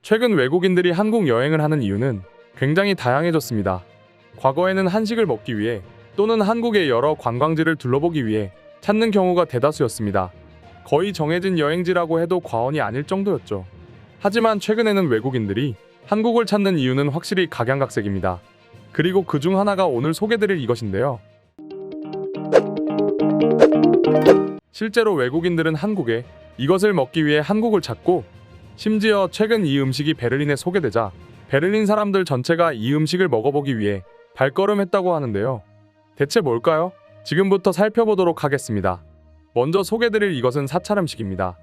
최근 외국인들이 한국 여행을 하는 이유는 굉장히 다양해졌습니다. 과거에는 한식을 먹기 위해 또는 한국의 여러 관광지를 둘러보기 위해 찾는 경우가 대다수였습니다. 거의 정해진 여행지라고 해도 과언이 아닐 정도였죠. 하지만 최근에는 외국인들이 한국을 찾는 이유는 확실히 각양각색입니다. 그리고 그중 하나가 오늘 소개드릴 이것인데요. 실제로 외국인들은 한국에 이것을 먹기 위해 한국을 찾고, 심지어 최근 이 음식이 베를린에 소개되자 베를린 사람들 전체가 이 음식을 먹어보기 위해 발걸음했다고 하는데요. 대체 뭘까요? 지금부터 살펴보도록 하겠습니다. 먼저 소개드릴 이것은 사찰 음식입니다.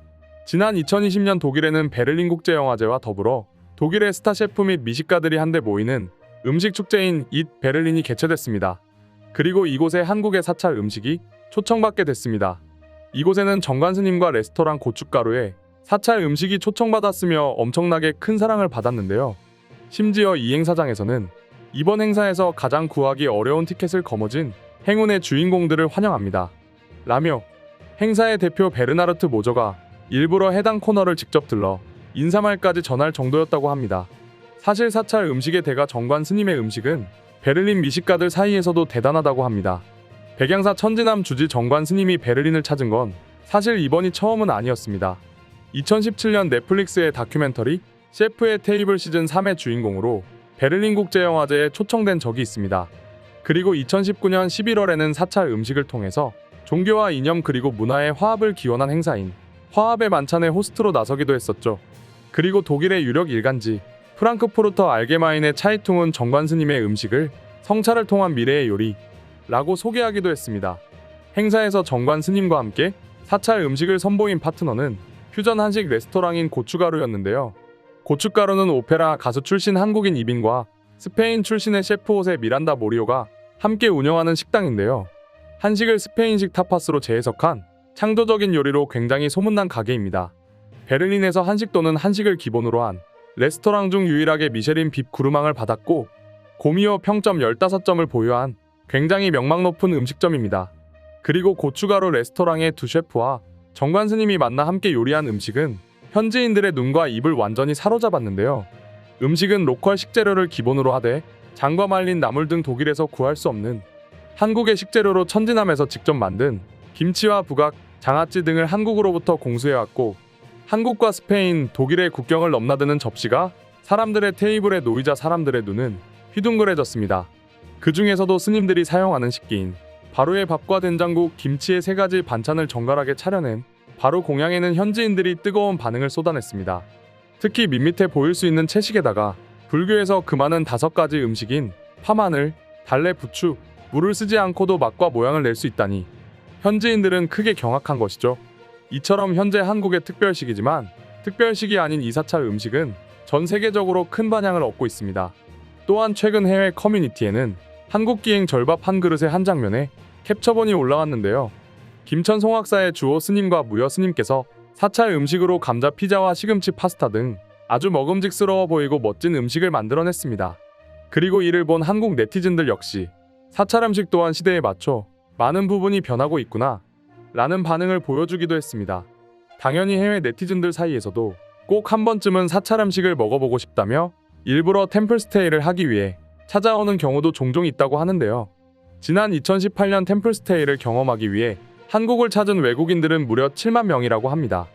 지난 2020년 독일에는 베를린 국제영화제와 더불어 독일의 스타 셰프 및 미식가들이 한데 모이는 음식 축제인 잇 베를린이 개최됐습니다. 그리고 이곳에 한국의 사찰 음식이 초청받게 됐습니다. 이곳에는 정관 스님과 레스토랑 고춧가루에 사찰 음식이 초청받았으며 엄청나게 큰 사랑을 받았는데요. 심지어 이 행사장에서는 이번 행사에서 가장 구하기 어려운 티켓을 거머쥔 행운의 주인공들을 환영합니다. 라며 행사의 대표 베르나르트 모저가 일부러 해당 코너를 직접 들러 인사말까지 전할 정도였다고 합니다. 사실 사찰 음식의 대가 정관 스님의 음식은 베를린 미식가들 사이에서도 대단하다고 합니다. 백양사 천지남 주지 정관 스님이 베를린을 찾은 건 사실 이번이 처음은 아니었습니다. 2017년 넷플릭스의 다큐멘터리 셰프의 테이블 시즌 3의 주인공으로 베를린 국제영화제에 초청된 적이 있습니다. 그리고 2019년 11월에는 사찰 음식을 통해서 종교와 이념 그리고 문화의 화합을 기원한 행사인 화합의 만찬의 호스트로 나서기도 했었죠. 그리고 독일의 유력 일간지 프랑크푸르터 알게마인의 차이퉁은 정관 스님의 음식을 성찰을 통한 미래의 요리라고 소개하기도 했습니다. 행사에서 정관 스님과 함께 사찰 음식을 선보인 파트너는 퓨전 한식 레스토랑인 고춧가루였는데요. 고춧가루는 오페라 가수 출신 한국인 이빈과 스페인 출신의 셰프 호세 미란다 모리오가 함께 운영하는 식당인데요. 한식을 스페인식 타파스로 재해석한 창조적인 요리로 굉장히 소문난 가게입니다. 베를린에서 한식 또는 한식을 기본으로 한 레스토랑 중 유일하게 미쉐린 빕 구르망을 받았고 고미호 평점 15점을 보유한 굉장히 명망 높은 음식점입니다. 그리고 고춧가루 레스토랑의 두 셰프와 정관 스님이 만나 함께 요리한 음식은 현지인들의 눈과 입을 완전히 사로잡았는데요. 음식은 로컬 식재료를 기본으로 하되 장과 말린 나물 등 독일에서 구할 수 없는 한국의 식재료로 천지남에서 직접 만든 김치와 부각, 장아찌 등을 한국으로부터 공수해왔고, 한국과 스페인, 독일의 국경을 넘나드는 접시가 사람들의 테이블에 놓이자 사람들의 눈은 휘둥그레졌습니다. 그 중에서도 스님들이 사용하는 식기인 바로의 밥과 된장국, 김치의 3가지 반찬을 정갈하게 차려낸 바로 공양에는 현지인들이 뜨거운 반응을 쏟아냈습니다. 특히 밋밋해 보일 수 있는 채식에다가 불교에서 그 많은 5가지 음식인 파, 마늘, 달래, 부추, 물을 쓰지 않고도 맛과 모양을 낼 수 있다니 현지인들은 크게 경악한 것이죠. 이처럼 현재 한국의 특별식이지만 특별식이 아닌 이 사찰 음식은 전 세계적으로 큰 반향을 얻고 있습니다. 또한 최근 해외 커뮤니티에는 한국 기행 절밥 한 그릇의 한 장면에 캡처본이 올라왔는데요. 김천 송악사의 주호 스님과 무여 스님께서 사찰 음식으로 감자 피자와 시금치 파스타 등 아주 먹음직스러워 보이고 멋진 음식을 만들어냈습니다. 그리고 이를 본 한국 네티즌들 역시 사찰 음식 또한 시대에 맞춰 많은 부분이 변하고 있구나 라는 반응을 보여주기도 했습니다. 당연히 해외 네티즌들 사이에서도 꼭 한 번쯤은 사찰 음식을 먹어보고 싶다며 일부러 템플스테이를 하기 위해 찾아오는 경우도 종종 있다고 하는데요. 지난 2018년 템플스테이를 경험하기 위해 한국을 찾은 외국인들은 무려 7만 명이라고 합니다.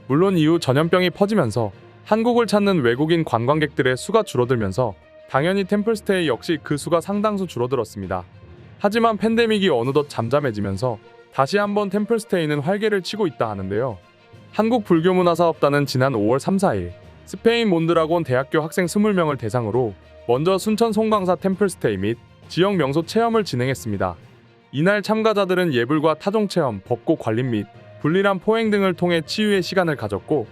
물론 이후 전염병이 퍼지면서 한국을 찾는 외국인 관광객들의 수가 줄어들면서 당연히 템플스테이 역시 그 수가 상당수 줄어들었습니다. 하지만 팬데믹이 어느덧 잠잠해지면서 다시 한번 템플스테이는 활개를 치고 있다 하는데요. 한국불교문화사업단은 지난 5월 3, 4일 스페인 몬드라곤 대학교 학생 20명을 대상으로 먼저 순천 송광사 템플스테이 및 지역 명소 체험을 진행했습니다. 이날 참가자들은 예불과 타종체험, 법고 관림 및 분리람 포행 등을 통해 치유의 시간을 가졌고,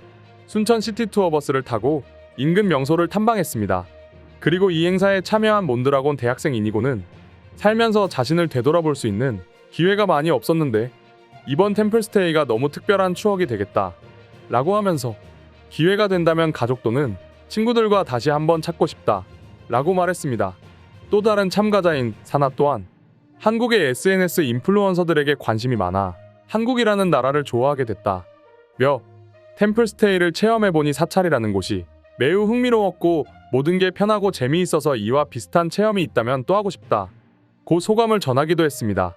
순천 시티투어 버스를 타고 인근 명소를 탐방했습니다. 그리고 이 행사에 참여한 몬드라곤 대학생 이니고는 살면서 자신을 되돌아볼 수 있는 기회가 많이 없었는데 이번 템플스테이가 너무 특별한 추억이 되겠다 라고 하면서 기회가 된다면 가족 또는 친구들과 다시 한번 찾고 싶다 라고 말했습니다. 또 다른 참가자인 사나 또한 한국의 SNS 인플루언서들에게 관심이 많아 한국이라는 나라를 좋아하게 됐다 며 템플스테이를 체험해보니 사찰이라는 곳이 매우 흥미로웠고 모든 게 편하고 재미있어서 이와 비슷한 체험이 있다면 또 하고 싶다. 고 소감을 전하기도 했습니다.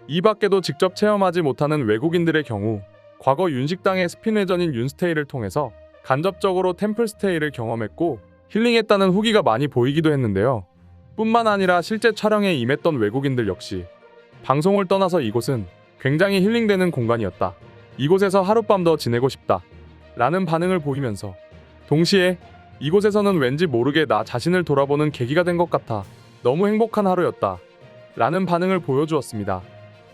이 밖에도 직접 체험하지 못하는 외국인들의 경우 과거 윤식당의 스피뇌전인 윤스테이를 통해서 간접적으로 템플스테이를 경험했고 힐링했다는 후기가 많이 보이기도 했는데요. 뿐만 아니라 실제 촬영에 임했던 외국인들 역시 방송을 떠나서 이곳은 굉장히 힐링되는 공간이었다. 이곳에서 하룻밤 더 지내고 싶다. 라는 반응을 보이면서 동시에 이곳에서는 왠지 모르게 나 자신을 돌아보는 계기가 된 것 같아 너무 행복한 하루였다. 라는 반응을 보여주었습니다.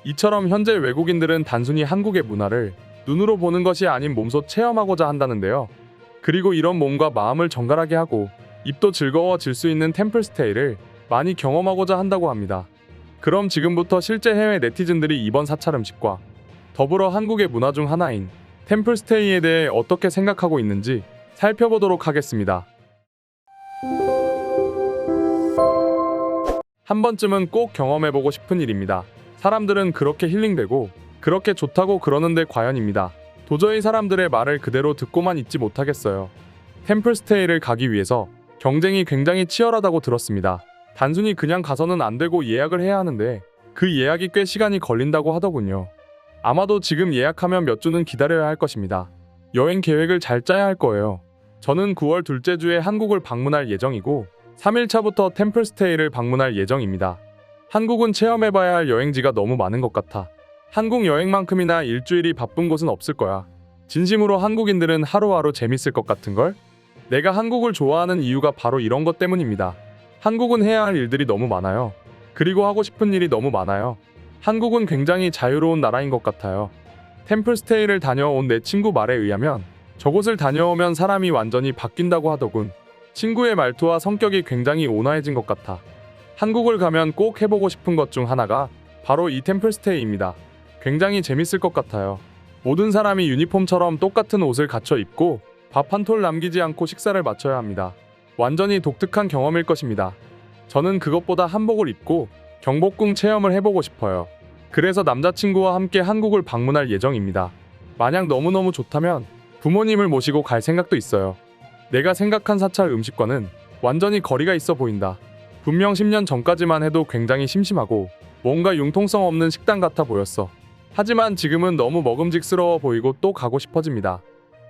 이처럼 현재 외국인들은 단순히 한국의 문화를 눈으로 보는 것이 아닌 몸소 체험하고자 한다는데요. 그리고 이런 몸과 마음을 정갈하게 하고 입도 즐거워질 수 있는 템플스테이를 많이 경험하고자 한다고 합니다. 그럼 지금부터 실제 해외 네티즌들이 이번 사찰 음식과 더불어 한국의 문화 중 하나인 템플스테이에 대해 어떻게 생각하고 있는지 살펴보도록 하겠습니다. 한 번쯤은 꼭 경험해보고 싶은 일입니다. 사람들은 그렇게 힐링되고 그렇게 좋다고 그러는데 과연입니다. 도저히 사람들의 말을 그대로 듣고만 있지 못하겠어요. 템플스테이를 가기 위해서 경쟁이 굉장히 치열하다고 들었습니다. 단순히 그냥 가서는 안 되고 예약을 해야 하는데 그 예약이 꽤 시간이 걸린다고 하더군요. 아마도 지금 예약하면 몇 주는 기다려야 할 것입니다. 여행 계획을 잘 짜야 할 거예요. 저는 9월 둘째 주에 한국을 방문할 예정이고 3일차부터 템플스테이를 방문할 예정입니다. 한국은 체험해봐야 할 여행지가 너무 많은 것 같아. 한국 여행만큼이나 일주일이 바쁜 곳은 없을 거야. 진심으로 한국인들은 하루하루 재밌을 것 같은걸? 내가 한국을 좋아하는 이유가 바로 이런 것 때문입니다. 한국은 해야 할 일들이 너무 많아요. 그리고 하고 싶은 일이 너무 많아요. 한국은 굉장히 자유로운 나라인 것 같아요. 템플스테이를 다녀온 내 친구 말에 의하면 저곳을 다녀오면 사람이 완전히 바뀐다고 하더군. 친구의 말투와 성격이 굉장히 온화해진 것 같아. 한국을 가면 꼭 해보고 싶은 것 중 하나가 바로 이 템플스테이입니다. 굉장히 재밌을 것 같아요. 모든 사람이 유니폼처럼 똑같은 옷을 갖춰 입고 밥 한 톨 남기지 않고 식사를 마쳐야 합니다. 완전히 독특한 경험일 것입니다. 저는 그것보다 한복을 입고 경복궁 체험을 해보고 싶어요. 그래서 남자친구와 함께 한국을 방문할 예정입니다. 만약 너무너무 좋다면 부모님을 모시고 갈 생각도 있어요. 내가 생각한 사찰 음식과는 완전히 거리가 있어 보인다. 분명 10년 전까지만 해도 굉장히 심심하고 뭔가 융통성 없는 식당 같아 보였어. 하지만 지금은 너무 먹음직스러워 보이고 또 가고 싶어집니다.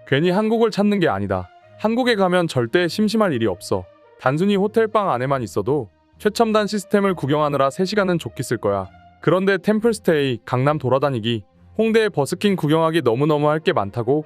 괜히 한국을 찾는 게 아니다. 한국에 가면 절대 심심할 일이 없어. 단순히 호텔방 안에만 있어도 최첨단 시스템을 구경하느라 3시간은 좋게 쓸 거야. 그런데 템플스테이, 강남 돌아다니기, 홍대에 버스킹 구경하기 너무너무 할 게 많다고.